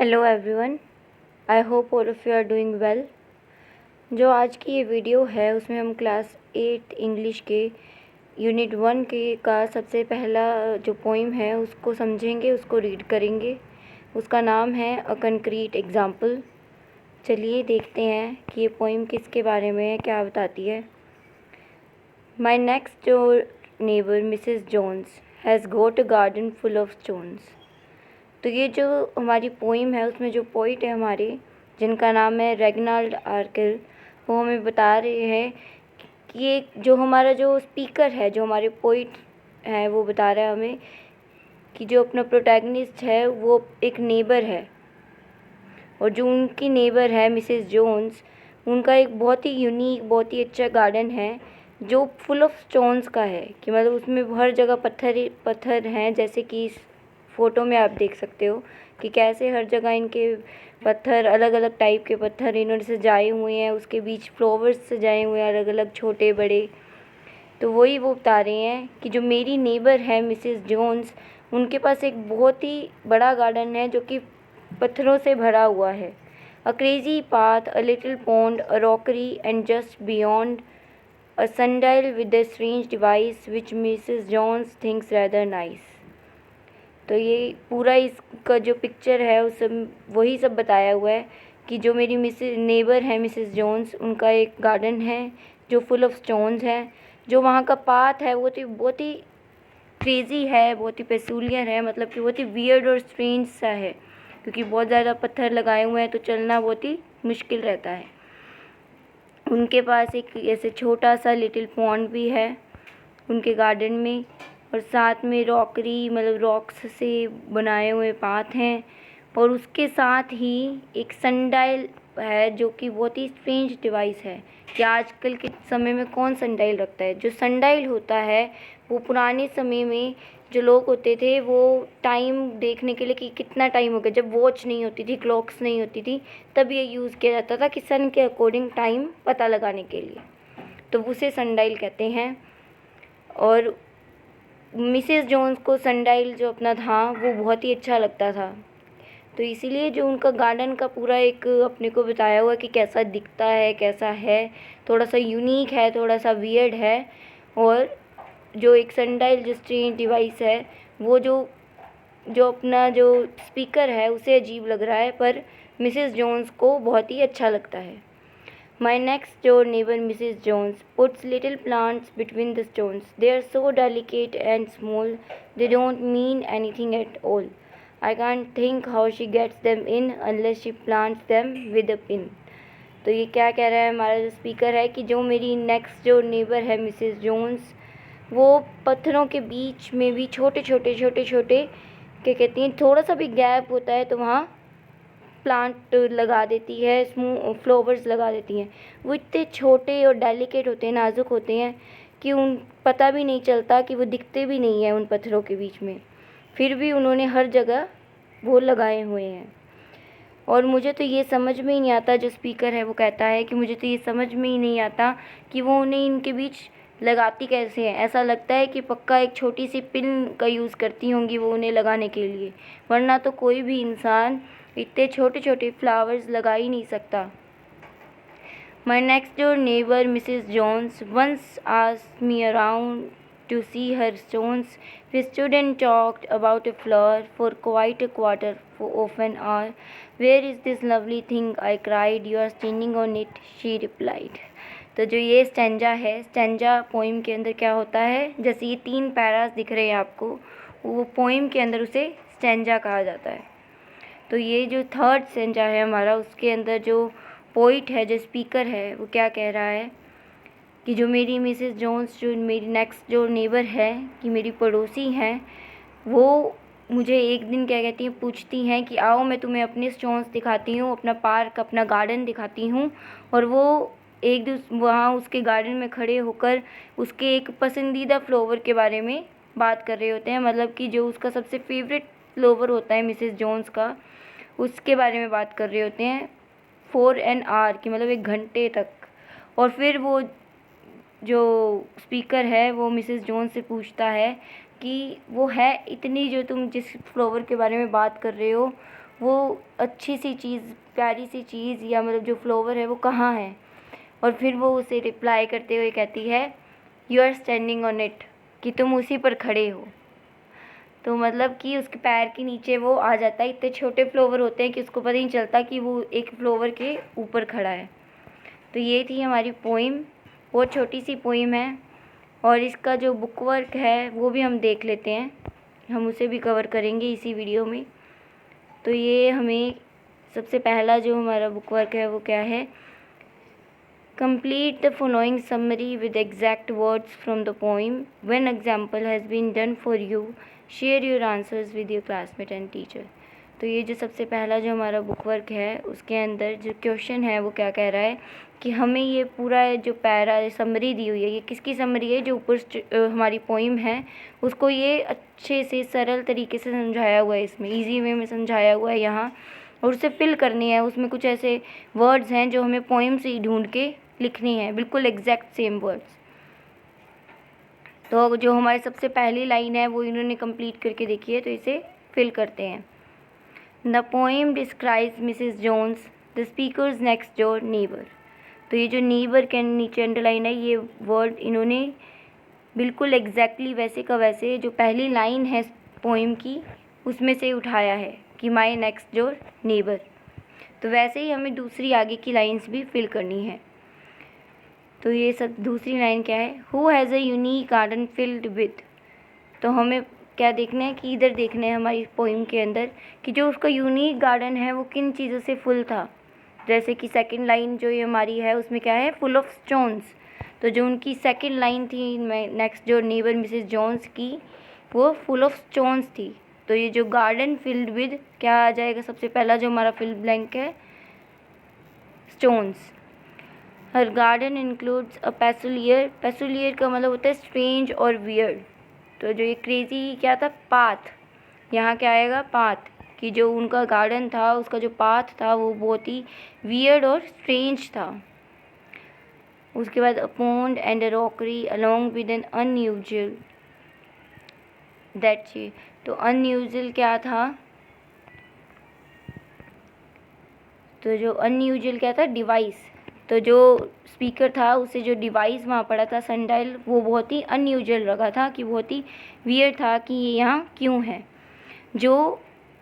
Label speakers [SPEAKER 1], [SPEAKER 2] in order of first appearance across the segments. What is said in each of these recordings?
[SPEAKER 1] Hello everyone, I hope all of you are doing well. जो आज की ये वीडियो है उसमें हम क्लास 8 इंग्लिश के यूनिट 1 के का सबसे पहला जो पोइम है उसको समझेंगे, उसको रीड करेंगे। उसका नाम है अ कंक्रीट एग्जाम्पल। चलिए देखते हैं कि ये पोइम किसके बारे में है, क्या बताती है। My next door neighbour Mrs Jones has got a garden full of stones. तो ये जो हमारी पोइम है उसमें जो पोइट है हमारे, जिनका नाम है रेगनाल्ड आर्किल, वो हमें बता रहे हैं कि ये जो हमारा जो स्पीकर है, जो हमारे पोइट है, वो बता रहा है हमें कि जो अपना प्रोटैगनिस्ट है वो एक नेबर है, और जो उनकी नेबर है मिसेस जोन्स, उनका एक बहुत ही यूनिक, बहुत ही अच्छा गार्डन है जो फुल ऑफ स्टोन्स का है। कि मतलब उसमें हर जगह पत्थर ही पत्थर हैं, जैसे कि इस फ़ोटो में आप देख सकते हो कि कैसे हर जगह इनके पत्थर, अलग अलग टाइप के पत्थर इन्होंने सजाए हुए हैं। उसके बीच फ्लावर्स सजाए हुए हैं, अलग अलग छोटे बड़े। तो वही वो बता रहे हैं कि जो मेरी नेबर है मिसेस जोन्स, उनके पास एक बहुत ही बड़ा गार्डन है जो कि पत्थरों से भरा हुआ है। A crazy path, a little pond, a rockery, and just beyond a sundial with a strange device which Mrs. Jones thinks rather nice। तो ये पूरा इसका जो पिक्चर है उस वही सब बताया हुआ है कि जो मेरी मिसेस नेबर है मिसेस जोन्स, उनका एक गार्डन है जो फुल ऑफ स्टोन्स है। जो वहाँ का पाथ है वो तो बहुत ही क्रेज़ी है, बहुत ही पेसूलियर है, मतलब कि बहुत ही वियर्ड और स्ट्रेंज सा है, क्योंकि बहुत ज़्यादा पत्थर लगाए हुए हैं तो चलना बहुत ही मुश्किल रहता है। उनके पास एक ऐसे छोटा सा लिटिल पॉन्ड भी है उनके गार्डन में, और साथ में रॉकरी, मतलब रॉक्स से बनाए हुए पाथ हैं, और उसके साथ ही एक सनडाइल है जो कि बहुत ही स्ट्रेंज डिवाइस है कि आजकल के समय में कौन सनडाइल रखता है। जो सनडाइल होता है वो पुराने समय में जो लोग होते थे वो टाइम देखने के लिए कि कितना टाइम हो गया, जब वॉच नहीं होती थी, क्लॉक्स नहीं होती थी, तब ये यूज़ किया जाता था कि सन के अकॉर्डिंग टाइम पता लगाने के लिए, तो उसे सनडाइल कहते हैं। और मिसेस जोन्स को सनडाइल जो अपना था वो बहुत ही अच्छा लगता था, तो इसीलिए जो उनका गार्डन का पूरा एक अपने को बताया हुआ कि कैसा दिखता है, कैसा है, थोड़ा सा यूनिक है, थोड़ा सा वियर्ड है। और जो एक सनडाइल जो स्ट्रेंज डिवाइस है, वो जो जो अपना जो स्पीकर है उसे अजीब लग रहा है, पर मिसेस जोन्स को बहुत ही अच्छा लगता है। My next door neighbor, Mrs. Jones, puts little plants between the stones. They are so delicate and small, they don't mean anything at all. I can't think how she gets them in unless she plants them with a pin। तो ये क्या कह रहा है हमारा जो speaker है कि जो मेरी नेक्स्ट जो नेबर है मिसेस जोन्स, वो पत्थरों के बीच में भी छोटे छोटे क्या कहती हैं, थोड़ा सा भी गैप होता है तो वहाँ प्लांट लगा देती है, फ्लावर्स लगा देती हैं। वो इतने छोटे और डेलिकेट होते हैं, नाजुक होते हैं कि उन पता भी नहीं चलता, कि वो दिखते भी नहीं है उन पत्थरों के बीच में, फिर भी उन्होंने हर जगह वो लगाए हुए हैं। और मुझे तो ये समझ में ही नहीं आता, जो स्पीकर है वो कहता है कि मुझे तो ये समझ में ही नहीं आता कि वो उन्हें इनके बीच लगाती कैसे हैं। ऐसा लगता है कि पक्का एक छोटी सी पिन का यूज़ करती होंगी वो उन्हें लगाने के लिए, वरना तो कोई भी इंसान इतने छोटे छोटे फ्लावर्स लगा ही नहीं सकता। My next door neighbor, Mrs. Jones, once asked me around to see her stones. We stood and talked about a flower for quite a quarter of an hour. Where is this lovely thing? I cried. You are standing on it, she replied। तो जो ये stanza है, stanza poem के अंदर क्या होता है, जैसे ये 3 पैरास दिख रहे हैं आपको, वो पोइम के अंदर उसे स्टेंजा कहा जाता है। तो ये जो थर्ड स्टेंजा है हमारा, उसके अंदर जो पोइट है, जो स्पीकर है, वो क्या कह रहा है कि जो मेरी मिसेस जोन्स, जो मेरी नेक्स्ट जो नेबर है, कि मेरी पड़ोसी हैं, वो मुझे एक दिन क्या कहती हैं, पूछती हैं कि आओ मैं तुम्हें अपने स्टोन्स दिखाती हूँ, अपना पार्क, अपना गार्डन दिखाती हूँ। और वो वहाँ उसके गार्डन में खड़े होकर उसके एक पसंदीदा फ्लावर के बारे में बात कर रहे होते हैं, मतलब कि जो उसका सबसे फेवरेट फ्लावर होता है मिसेस जोन्स का, उसके बारे में बात कर रहे होते हैं फॉर एन आवर, की मतलब 1 घंटे तक। और फिर वो जो स्पीकर है वो मिसेस जोन्स से पूछता है कि वो है इतनी, जो तुम जिस फ्लावर के बारे में बात कर रहे हो, वो अच्छी सी चीज़, प्यारी सी चीज़ या मतलब जो फ्लावर है वो कहाँ है। और फिर वो उसे रिप्लाई करते हुए कहती है you are standing on it, कि तुम उसी पर खड़े हो। तो मतलब कि उसके पैर के नीचे वो आ जाता है। इतने छोटे फ्लावर होते हैं कि उसको पता ही नहीं चलता कि वो एक फ्लावर के ऊपर खड़ा है। तो ये थी हमारी पोइम, बहुत छोटी सी पोइम है। और इसका जो बुक वर्क है वो भी हम देख लेते हैं, हम उसे भी कवर करेंगे इसी वीडियो में। तो ये हमें सबसे पहला जो हमारा बुक वर्क है वो क्या है, complete the following summary with exact words from the poem. When example has been done for you, share your answers with your classmate and teacher. तो ये जो सबसे पहला जो हमारा बुक वर्क है उसके अंदर जो क्वेश्चन है वो क्या कह रहा है कि हमें ये पूरा जो पैरा समरी दी हुई है, ये किसकी समरी है, जो ऊपर हमारी पोइम है उसको ये अच्छे से सरल तरीके से समझाया हुआ है, इसमें इजी वे में समझाया हुआ है यहाँ, और उसे फिल करनी है। उसमें कुछ ऐसे वर्ड्स हैं जो हमें पोइम से ही ढूंढ के लिखनी है, बिल्कुल एग्जैक्ट सेम वर्ड्स। तो जो हमारी सबसे पहली लाइन है वो इन्होंने कंप्लीट करके देखी है, तो इसे फिल करते हैं। The poem describes Mrs Jones the speaker's next door neighbour. तो ये जो नेबर के नीचे अंडरलाइन है, ये वर्ड इन्होंने बिल्कुल एग्जैक्टली वैसे का वैसे जो पहली लाइन है पोएम की उसमें से उठाया है कि माई नेक्स्ट डोर नेबर। तो वैसे ही हमें दूसरी आगे की लाइन्स भी फिल करनी है। तो ये सब दूसरी लाइन क्या है, who has a unique garden filled with. तो हमें क्या देखना है कि इधर देखना है हमारी पोइम के अंदर कि जो उसका यूनिक गार्डन है वो किन चीज़ों से फुल था। जैसे कि सेकंड लाइन जो ये हमारी है उसमें क्या है, फुल ऑफ स्टोन्स। तो जो उनकी सेकंड लाइन थी नेक्स्ट जो नेबर मिसेस जोन्स की, वो फुल ऑफ स्टोन्स थी। तो ये जो गार्डन फिल्ड विद क्या आ जाएगा, सबसे पहला जो हमारा फिल ब्लैंक है, स्टोन्स। हर garden includes a peculiar. Peculiar का मतलब होता है स्ट्रेंज और वियर्ड। तो जो ये क्रेजी क्या था, पाथ, यहाँ क्या आएगा, पाथ, कि जो उनका गार्डन था उसका जो पाथ था वो बहुत ही वियर्ड और स्ट्रेंज था। उसके बाद a pond and a rockery along with an unusual that ची। तो अनयूजुअल क्या था, तो जो अनयूजुअल क्या था, डिवाइस। तो जो स्पीकर था उसे जो डिवाइस वहाँ पड़ा था सनडायल, वो बहुत ही अनयूजुअल लगा था, कि बहुत ही वियर्ड था कि ये यहाँ क्यों है। जो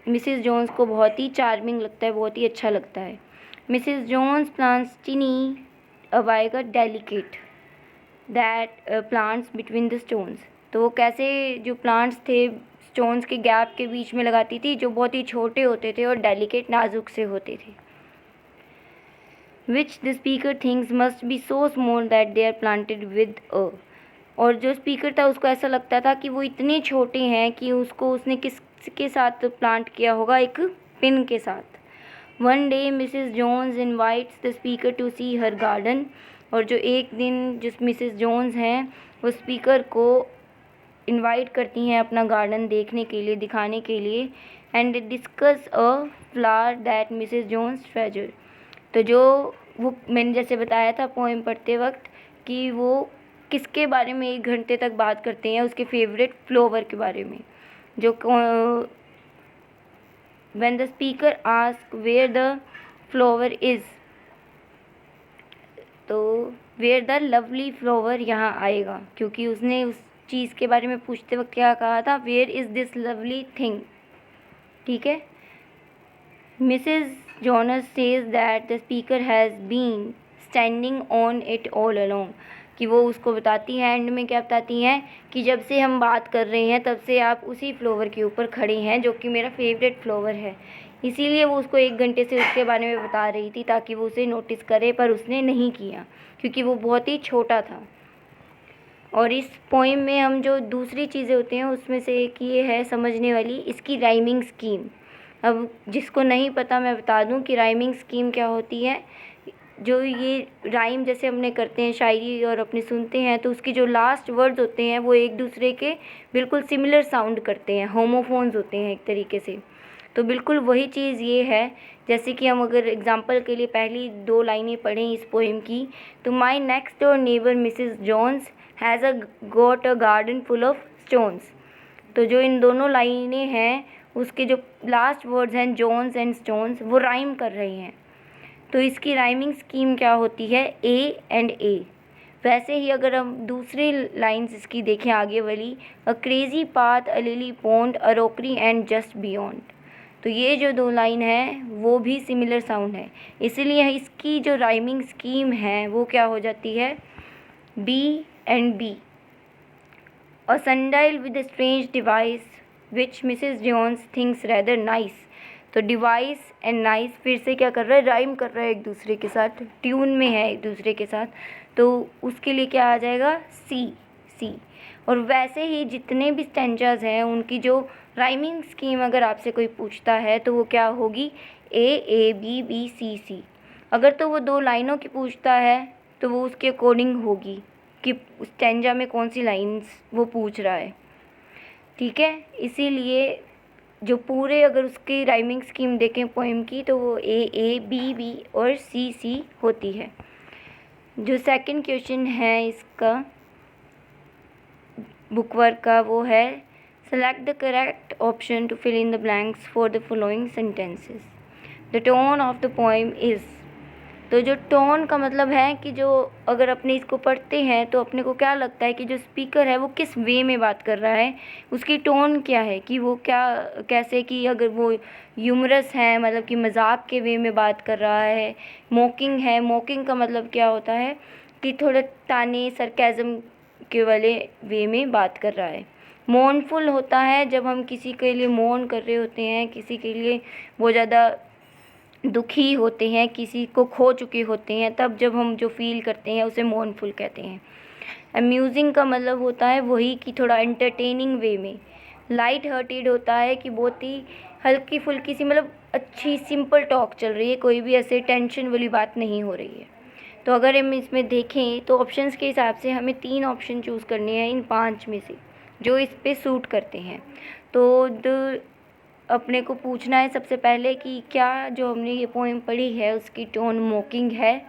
[SPEAKER 1] मिसेस जोन्स को बहुत ही चार्मिंग लगता है, बहुत ही अच्छा लगता है। Mrs Jones plants tiny a vigour delicate that plants between the stones. तो वो कैसे जो प्लांट्स थे स्टोन्स के गैप के बीच में लगाती थी, जो बहुत ही छोटे होते थे और डेलिकेट नाजुक से होते थे। which the speaker thinks must be so small that they are planted with a। और जो स्पीकर था उसको ऐसा लगता था कि वो इतने छोटे हैं कि उसको उसने किसके साथ प्लांट किया होगा, एक पिन के साथ। One day Mrs Jones invites the speaker to see her garden. और जो एक दिन जो मिसेस जोन्स हैं वो स्पीकर को इनवाइट करती हैं अपना गार्डन देखने के लिए, दिखाने के लिए। And discuss a flower that Mrs Jones treasure. तो जो वो मैंने जैसे बताया था पोएम पढ़ते वक्त कि वो किसके बारे में 1 घंटे तक बात करते हैं, उसके फेवरेट फ्लावर के बारे में। जो when the speaker ask where the flower is, तो वेयर द लवली फ्लावर यहाँ आएगा, क्योंकि उसने उस चीज़ के बारे में पूछते वक्त क्या कहा था, where is this lovely thing. ठीक है। Mrs. Jonas says that the speaker has been standing on it all along। कि वो उसको बताती हैं, एंड में क्या बताती हैं कि जब से हम बात कर रहे हैं तब से आप उसी फ्लावर के ऊपर खड़े हैं जो कि मेरा फेवरेट फ्लावर है। इसीलिए वो उसको 1 घंटे से उसके बारे में बता रही थी ताकि वो उसे नोटिस करे, पर उसने नहीं किया क्योंकि वो बहुत ही छोटा था। और इस पोइम में हम जो दूसरी चीज़ें होती हैं उसमें से एक ये है समझने वाली, इसकी राइमिंग स्कीम। अब जिसको नहीं पता मैं बता दूं कि राइमिंग स्कीम क्या होती है। जो ये राइम जैसे हमने करते हैं शायरी और अपने सुनते हैं, तो उसके जो लास्ट वर्ड्स होते हैं वो एक दूसरे के बिल्कुल सिमिलर साउंड करते हैं, होमोफोन्स होते हैं एक तरीके से। तो बिल्कुल वही चीज़ ये है। जैसे कि हम अगर एग्जांपल के लिए पहली 2 लाइनें पढ़ें इस पोएम की, तो my next door neighbour Mrs Jones has got a garden full of stones. तो जो इन दोनों लाइनें हैं उसके जो लास्ट वर्ड्स हैं जोन्स एंड स्टोन्स वो राइम कर रहे हैं। तो इसकी राइमिंग स्कीम क्या होती है, ए एंड ए। वैसे ही अगर हम दूसरी लाइंस इसकी देखें आगे वाली, a crazy path, a lily pond, a rockery and just beyond, तो ये जो दो लाइन है वो भी सिमिलर साउंड है, इसीलिए इसकी जो राइमिंग स्कीम है वो क्या हो जाती है, B and B. A sundial with a strange device which Mrs Jones thinks rather nice. तो डिवाइस एंड नाइस फिर से क्या कर रहा है, राइम कर रहा है एक दूसरे के साथ, ट्यून में है एक दूसरे के साथ, तो उसके लिए क्या आ जाएगा, सी सी। और वैसे ही जितने भी स्टेंजाज हैं उनकी जो राइमिंग स्कीम अगर आपसे कोई पूछता है तो वो क्या होगी, ए बी बी सी सी। अगर तो वो दो लाइनों की पूछता है तो वो उसके अकॉर्डिंग होगी कि स्टेंजा में कौन सी लाइन्स वो पूछ रहा है, ठीक है। इसीलिए जो पूरे अगर उसकी राइमिंग स्कीम देखें पोएम की तो वो ए बी बी और सी सी होती है। जो सेकंड क्वेश्चन है इसका बुक वर्क का वो है, select the correct option to fill in the blanks for the following sentences. The tone of the poem is. तो जो टोन का मतलब है कि जो अगर अपने इसको पढ़ते हैं तो अपने को क्या लगता है कि जो स्पीकर है वो किस वे में बात कर रहा है, उसकी टोन क्या है, कि वो क्या कैसे, कि अगर वो ह्यूमरस है मतलब कि मजाक के वे में बात कर रहा है, मॉकिंग है, मॉकिंग का मतलब क्या होता है कि थोड़ा ताने सरकैज़म के वाले वे में बात कर रहा है। मोurnफुल होता है जब हम किसी के लिए मौन कर रहे होते हैं, किसी के लिए बहुत ज़्यादा दुखी होते हैं, किसी को खो चुके होते हैं, तब जब हम जो फील करते हैं उसे मोurnफुल कहते हैं। अम्यूजिंग का मतलब होता है वही कि थोड़ा एंटरटेनिंग वे में। लाइट हार्टेड होता है कि बहुत ही हल्की फुल्की सी मतलब अच्छी सिंपल टॉक चल रही है, कोई भी ऐसे टेंशन वाली बात नहीं हो रही है। तो अगर हम इसमें देखें तो ऑप्शंस के हिसाब से हमें 3 ऑप्शन चूज़ करने हैं इन 5 में से जो इस पे सूट करते हैं। तो अपने को पूछना है सबसे पहले कि क्या जो हमने ये पोएम पढ़ी है उसकी टोन मॉकिंग है।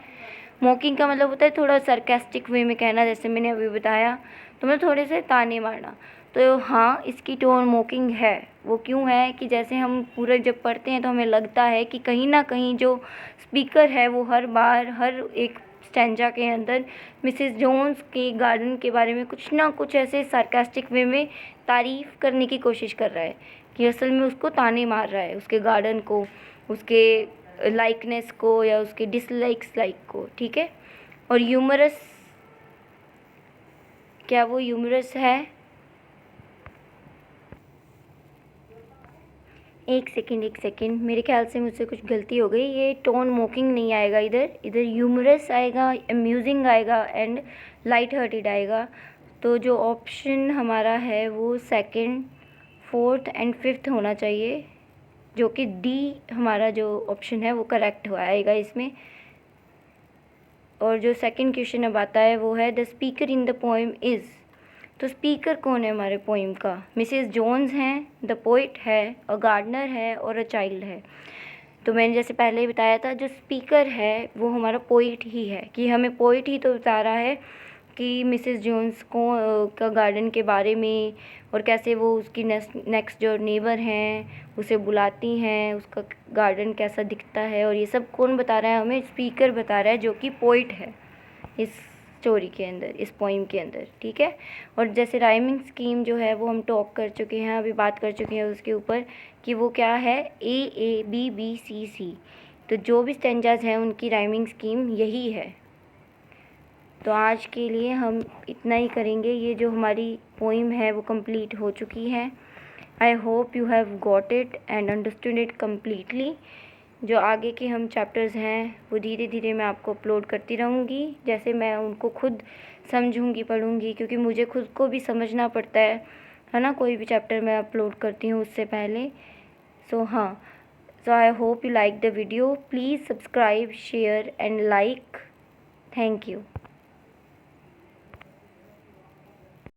[SPEAKER 1] मॉकिंग का मतलब होता है थोड़ा सरकास्टिक वे में कहना, जैसे मैंने अभी बताया, तो मैं थोड़े से ताने मारना। तो हाँ, इसकी टोन मॉकिंग है। वो क्यों है कि जैसे हम पूरा जब पढ़ते हैं तो हमें लगता है कि कहीं ना कहीं जो स्पीकर है वो हर बार हर एक स्टैंजा के अंदर मिसेस जोन्स के गार्डन के बारे में कुछ ना कुछ ऐसे सार्कास्टिक वे में तारीफ़ करने की कोशिश कर रहा है, कि असल में उसको ताने मार रहा है, उसके गार्डन को, उसके लाइकनेस को या उसके डिसलाइक्स लाइक को, ठीक है। और ह्यूमरस, क्या वो ह्यूमरस है? एक सेकंड, मेरे ख्याल से मुझसे कुछ गलती हो गई। ये टोन मॉकिंग नहीं आएगा, इधर ह्यूमरस आएगा, अम्यूजिंग आएगा एंड लाइट हार्टेड आएगा। तो जो ऑप्शन हमारा है वो सेकंड, फोर्थ एंड फिफ्थ होना चाहिए, जो कि डी हमारा जो ऑप्शन है वो करेक्ट हो आएगा इसमें। और जो सेकंड क्वेश्चन अब आता है वो है, the speaker in the poem is. तो स्पीकर कौन है हमारे पोएम का? मिसेस जोन्स हैं, द पोइट है, अ गार्डनर है और अ चाइल्ड है। तो मैंने जैसे पहले ही बताया था, जो स्पीकर है वो हमारा पोइट ही है, कि हमें पोइट ही तो बता रहा है कि मिसेस जोन्स को का गार्डन के बारे में, और कैसे वो उसकी नेक्स्ट जो नेबर हैं उसे बुलाती हैं, उसका गार्डन कैसा दिखता है, और ये सब कौन बता रहा है हमें? स्पीकर बता रहा है, जो कि पोइट है इस स्टोरी के अंदर, इस पोइम के अंदर, ठीक है। और जैसे राइमिंग स्कीम जो है वो हम टॉक कर चुके हैं, अभी बात कर चुके हैं उसके ऊपर, कि वो क्या है, ए बी बी सी सी। तो जो भी स्टेंजाज हैं उनकी राइमिंग स्कीम यही है। तो आज के लिए हम इतना ही करेंगे। ये जो हमारी पोइम है वो कंप्लीट हो चुकी है। आई hope you have got it and understood it completely. जो आगे के हम चैप्टर्स हैं वो धीरे धीरे मैं आपको अपलोड करती रहूँगी, जैसे मैं उनको खुद समझूँगी, पढ़ूँगी, क्योंकि मुझे खुद को भी समझना पड़ता है ना, कोई भी चैप्टर मैं अपलोड करती हूँ उससे पहले। So I hope you like the video. Please subscribe, share and like. Thank you.